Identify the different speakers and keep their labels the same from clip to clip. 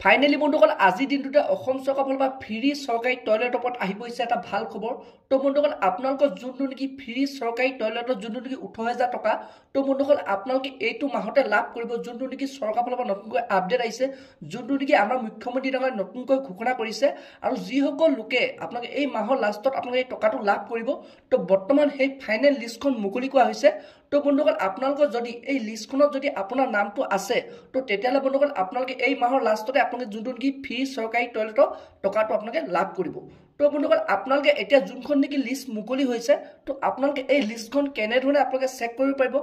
Speaker 1: Finally বন্ধুসকল আজি দিনটোতে অসম চৰকাৰৰ ফালৰ পৰা ফ্ৰী চৰকাৰী টয়লেটৰ ওপৰত আহি পৰিছে এটা ভাল খবৰ। তো বন্ধুসকল আপোনালোকৰ যোনটো নেকি ফ্ৰী চৰকাৰী টয়লেটৰ যোনটো নেকি 18,000 টকা, তো বন্ধুসকল আপোনালোকে এইটো মাহতে লাভ কৰিব। যোনটো নেকি চৰকাৰৰ ফালৰ পৰা নতুনকৈ আপডেট আহিছে, যোনটো নেকি আমাৰ মুখ্যমন্ত্ৰী ডাঙৰীয়াই নতুনকৈ ঘোষণা কৰিছে। আৰু যিসকল লোকে আপোনালোকে এই মাহৰ লাষ্টত আপোনালোকে এই টকাটো লাভ কৰিব, তো বৰ্তমান সেই ফাইনেল লিষ্টখন মুকলি কৰা হৈছে। তো বন্ধুসকল আপোনালোকৰ যদি এই লিষ্টখনত যদি আপোনাৰ নামটো আছে, তো তেতিয়াহ'লে বন্ধুসকল আপোনালোকে এই মাহৰ লাষ্টতে আপোনালোকে যোনটো নেকি ফ্ৰী চৰকাৰী টয়লেটৰ টকাটো আপোনালোকে লাভ কৰিব। তো বন্ধুসকল আপোনালোকে এতিয়া যোনখন নেকি লিষ্ট মুকলি হৈছে, তো আপোনালোকে এই লিষ্টখন কেনেধৰণে আপোনালোকে চেক কৰিব পাৰিব,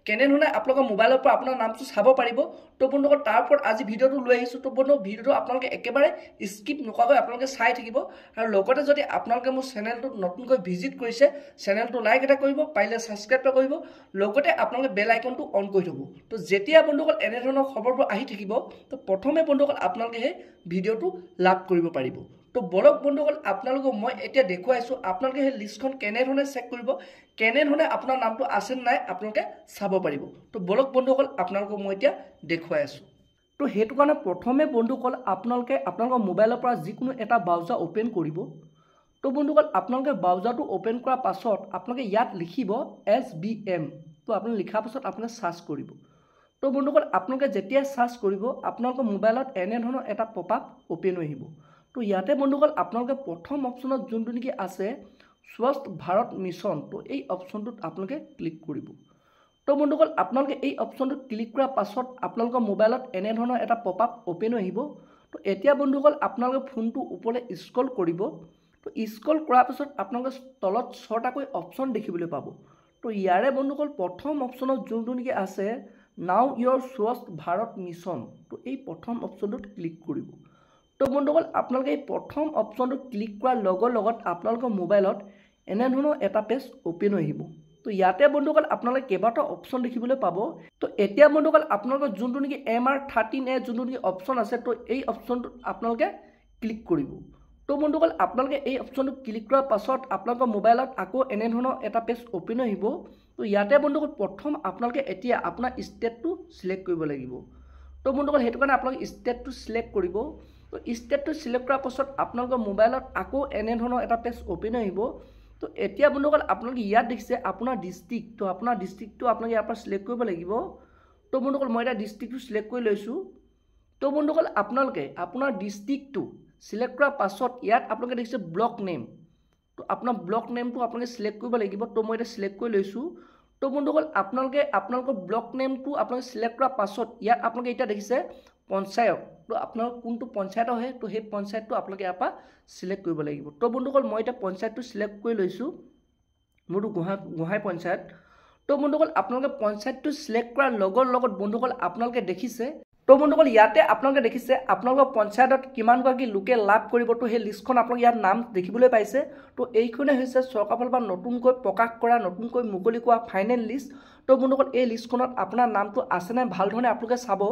Speaker 1: কেনেধৰণে আপোনালোকৰ মোবাইলৰ পৰা আপোনাৰ নামটো চাব পাৰিব। তো বন্ধুসকল তাৰ ওপৰত আজি ভিডিঅ'টো লৈ আহিছোঁ। তো বন্ধু ভিডিঅ'টো আপোনালোকে একেবাৰে স্কিপ নকৰাকৈ আপোনালোকে চাই থাকিব। আৰু লগতে যদি আপোনালোকে মোৰ চেনেলটোত নতুনকৈ ভিজিট কৰিছে, চেনেলটো লাইক এটা কৰিব, পাৰিলে ছাবস্ক্ৰাইব এটা কৰিব, লগতে আপোনালোকে বেল আইকনটো অন কৰি থ'ব। তো যেতিয়া বন্ধুসকল এনেধৰণৰ খবৰবোৰ আহি থাকিব, তো প্ৰথমে বন্ধুসকল আপোনালোকে সেই ভিডিঅ'টো লাভ কৰিব পাৰিব। তো বলক বন্ধুসকল আপোনালোকক মই এতিয়া দেখুৱাইছোঁ আপোনালোকে সেই লিষ্টখন কেনেধৰণে চেক কৰিব, কেনেধৰণে আপোনাৰ নামটো আছে নাই আপোনালোকে চাব পাৰিব। তো বলক বন্ধুসকল আপোনালোকক মই এতিয়া দেখুৱাই আছোঁ। তো সেইটো কাৰণে প্ৰথমে বন্ধুসকল আপোনালোকে আপোনালোকৰ মোবাইলৰ পৰা যিকোনো এটা ব্ৰাউজাৰ অ'পেন কৰিব। তো বন্ধুসকল আপোনালোকে ব্ৰাউজাৰটো অ'পেন কৰাৰ পাছত আপোনালোকে ইয়াত লিখিব SBM। তো আপুনি লিখাৰ পাছত আপোনালোকে চাৰ্চ কৰিব। তো বন্ধুসকল আপোনালোকে যেতিয়া চাৰ্চ কৰিব আপোনালোকৰ মোবাইলত এনেধৰণৰ এটা পপআপ অ'পেন হৈ আহিব। তো ইয়াতে বন্ধুসকল আপোনালোকে প্ৰথম অপশ্যনত যোনটো নেকি আছে স্বচ্ছ ভাৰত মিছন, তো এই অপশ্যনটোত আপোনালোকে ক্লিক কৰিব। তো বন্ধুসকল আপোনালোকে এই অপশ্যনটোত ক্লিক কৰাৰ পাছত আপোনালোকৰ মোবাইলত এনেধৰণৰ এটা পপআপ অ'পেন হৈ আহিব। তো এতিয়া বন্ধুসকল আপোনালোকে ফোনটো ওপৰলৈ স্ক্ৰল কৰিব। তো স্ক্ৰল কৰাৰ পাছত আপোনালোকে তলত 6টাকৈ অপশ্যন দেখিবলৈ পাব। তো ইয়াৰে বন্ধুসকল প্ৰথম অপশ্যনত যোনটো নেকি আছে নাও ইয়ৰ স্বচ্ছ ভাৰত মিছন, তো এই প্ৰথম অপশ্যনটোত ক্লিক কৰিব। তো বন্ধুসকল আপোনালোকে এই প্ৰথম অপশ্যনটোত ক্লিক কৰাৰ লগত আপোনালোকৰ মোবাইলত এনেধৰণৰ এটা পেজ অ'পেন হৈ আহিব। তো ইয়াতে বন্ধুসকল আপোনালোকে কেইবাটাও অপশ্যন দেখিবলৈ পাব। তো এতিয়া বন্ধুসকল আপোনালোকৰ যোনটো নেকি MR13A যোনটো নেকি অপশ্যন আছে, তো এই অপশ্যনটোত আপোনালোকে ক্লিক কৰিব। তো বন্ধুসকল আপোনালোকে এই অপশ্যনটো ক্লিক কৰাৰ পাছত আপোনালোকৰ মোবাইলত আকৌ এনেধৰণৰ এটা পেজ অ'পেন হৈ আহিব। তো ইয়াতে বন্ধুসকল প্ৰথম আপোনালোকে এতিয়া আপোনাৰ ষ্টেটটো চিলেক্ট কৰিব লাগিব। তো বন্ধুসকল সেইটো কাৰণে আপোনালোকে ষ্টেটটো চিলেক্ট কৰিব। তো ষ্টেটটো চিলেক্ট কৰাৰ পাছত আপোনালোকৰ মোবাইলত আকৌ এনেধৰণৰ এটা পেজ অ'পেন হৈ আহিব। তো এতিয়া বন্ধুসকল আপোনালোকে ইয়াত দেখিছে আপোনাৰ ডিষ্ট্ৰিক্ট, তো আপোনাৰ ডিষ্ট্ৰিক্টটো আপোনালোকে ইয়াৰ পৰা চিলেক্ট কৰিব লাগিব। তো বন্ধুসকল মই এতিয়া ডিষ্ট্ৰিক্টটো চিলেক্ট কৰি লৈছোঁ। তো বন্ধুসকল আপোনালোকে আপোনাৰ ডিষ্ট্ৰিক্টটো চিলেক্ট কৰাৰ পাছত ইয়াত আপোনালোকে দেখিছে ব্লক নেম, তো আপোনাৰ ব্লক নেমটো আপোনালোকে চিলেক্ট কৰিব লাগিব। তো মই এতিয়া চিলেক্ট কৰি লৈছোঁ। তো বন্ধুসকল আপোনালোকে আপোনালোকৰ ব্লক নেমটো আপোনালোকে চিলেক্ট কৰাৰ পাছত ইয়াত আপোনালোকে এতিয়া দেখিছে পঞ্চায়ত, তো আপোনালোক কোনটো পঞ্চায়ত হয়, তো সেই পঞ্চায়তটো আপোনালোকে ইয়াৰ পৰা চিলেক্ট কৰিব লাগিব। তো বন্ধুসকল মই এতিয়া পঞ্চায়তটো চিলেক্ট কৰি লৈছোঁ, মোৰতো গোহাঁই পঞ্চায়ত। তো বন্ধুসকল আপোনালোকে পঞ্চায়তটো চিলেক্ট কৰাৰ লগত বন্ধুসকল আপোনালোকে দেখিছে, তো বন্ধুসকল ইয়াতে আপোনালোকে দেখিছে আপোনালোকৰ পঞ্চায়তত কিমানগৰাকী লোকে লাভ কৰিব। তো সেই লিষ্টখন আপোনালোকে ইয়াত নাম দেখিবলৈ পাইছে। তো এইখনে হৈছে চৰকাৰৰ ফালৰ পৰা নতুনকৈ প্ৰকাশ কৰা, নতুনকৈ মুকলি কৰা ফাইনেল লিষ্ট। তো বন্ধুসকল এই লিষ্টখনত আপোনাৰ নামটো আছে নাই ভালধৰণে আপোনালোকে চাব।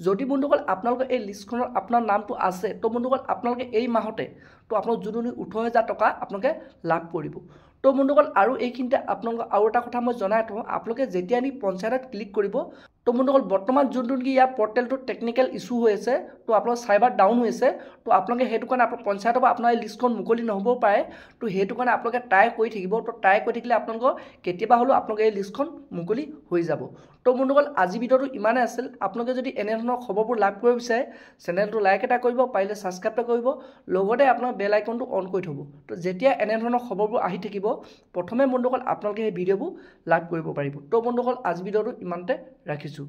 Speaker 1: যদি বন্ধুসকল আপোনালোকৰ এই লিষ্টখনত আপোনাৰ নামটো আছে, তো বন্ধুসকল আপোনালোকে এই মাহতে তো আপোনালোক যোনটো 18,000 টকা আপোনালোকে লাভ কৰিব। তো বন্ধুসকল আৰু এইখিনিতে আপোনালোকক আৰু এটা কথা মই জনাই থওঁ, আপোনালোকে যেতিয়া নি পঞ্চায়তত ক্লিক কৰিব, তো বন্ধুসকল বৰ্তমান যোনটো নেকি ইয়াৰ পৰ্টেলটোত টেকনিকেল ইছ্যু হৈ আছে, তো আপোনালোকৰ চাইবাৰ ডাউন হৈ আছে। তো আপোনালোকে সেইটো কাৰণে আপোনাৰ পঞ্চায়তৰ পৰা আপোনাৰ এই লিষ্টখন মুকলি নহ'বও পাৰে। তো সেইটো কাৰণে আপোনালোকে ট্ৰাই কৰি থাকিব। তো ট্ৰাই কৰি থাকিলে আপোনালোকৰ কেতিয়াবা হ'লেও আপোনালোকে এই লিষ্টখন মুকলি হৈ যাব। তো বন্ধুসকল আজি ভিডিঅ'টো ইমানেই আছিল। আপোনালোকে যদি এনেধৰণৰ খবৰবোৰ লাভ কৰিব বিচাৰে, চেনেলটো লাইক এটা কৰিব, পাৰিলে ছাবস্ক্ৰাইব এটা কৰিব, লগতে আপোনাৰ বেল আইকনটো অন কৰি থ'ব। তো যেতিয়া এনেধৰণৰ খবৰবোৰ আহি থাকিব প্ৰথমে বন্ধুসকল আপোনালোকে সেই ভিডিঅ'বোৰ লাভ কৰিব পাৰিব। তো বন্ধুসকল আজি ভিডিঅ'টো ইমানতে ৰাখিছোঁ।